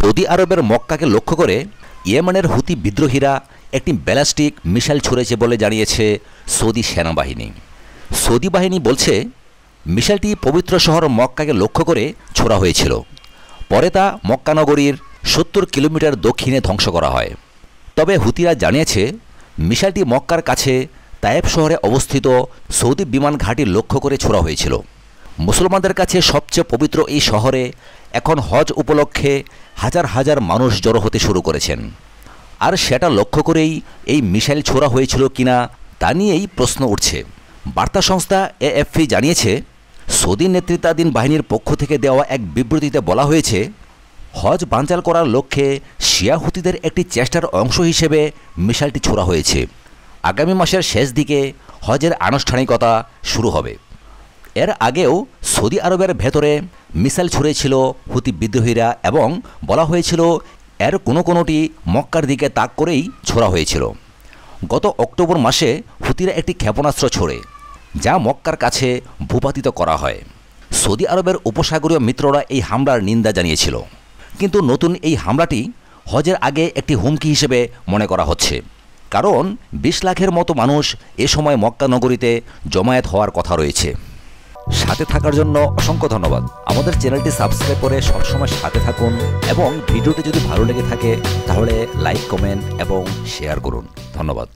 Saudi আরবের মক্কাকে লক্ষ্য করে ইয়েমেনের হুতি বিদ্রোহীরা একটি ব্যালিস্টিক মিসাইল ছুঁড়েছে বলে জানিয়েছে সৌদি সেনাবাহিনী। সৌদি বাহিনী বলছে মিসাইলটি পবিত্র শহর মক্কাকে লক্ষ্য করে ছোড়া হয়েছিল। পরে তা মক্কা নগরীর 70 কিলোমিটার দক্ষিণে ধ্বংস করা হয়। তবে হুতিরা জানিয়েছে মিসাইলটি মক্কার কাছে তায়েব শহরে অবস্থিত সৌদি বিমান ঘাঁটি লক্ষ্য করে ছোড়া হয়েছিল। মুসলমানদের কাছে সবচেয়ে পবিত্র এই শহরে এখন হজ উপলক্ষে হাজার হাজার মানুষ জড়ো হতে শুরু করেছেন। আর সেটা লক্ষ্য করেই এই মিসাইল ছোড়া হয়েছিল কিনা তা নিয়েই প্রশ্ন উঠছে। বার্তা সংস্থা এএফপি জানিয়েছে, সৌদি নেতৃত্বাধীন বাহিনীর পক্ষ থেকে দেওয়া এক বিবৃতিতে বলা হয়েছে, হজ বানচাল করার লক্ষ্যে শিয়া হুতিদের একটি চেষ্টার অংশ হিসেবে মিসাইলটি ছোড়া হয়েছে। আগামী মাসের শেষ দিকে হজের আনুষ্ঠানিকতা শুরু হবে। এর আগেও সৌদি আরবের ভেতরে মিসাইল ছুঁড়েছিল হুতি বিদ্রোহীরা এবং বলা হয়েছিল এর কোনোটি মক্কার দিকে তাক করেই ছোড়া হয়েছিল। গত অক্টোবর মাসে হুতিরা একটি ক্ষেপণাস্ত্র ছোড়ে, যা মক্কার কাছে ভূপাতিত করা হয়। সৌদি আরবের উপসাগরীয় মিত্ররা এই হামলার নিন্দা জানিয়েছিল, কিন্তু নতুন এই হামলাটি হজের আগে একটি হুমকি হিসেবে মনে করা হচ্ছে, কারণ 20 লাখের মতো মানুষ এ সময় মক্কা নগরীতে জমায়েত হওয়ার কথা রয়েছে। সাথে থাকার জন্য অসংখ্য ধন্যবাদ। আমাদের চ্যানেলটি সাবস্ক্রাইব করে সবসময় সাথে থাকুন এবং ভিডিওটি যদি ভালো লেগে থাকে তাহলে লাইক, কমেন্ট এবং শেয়ার করুন। ধন্যবাদ।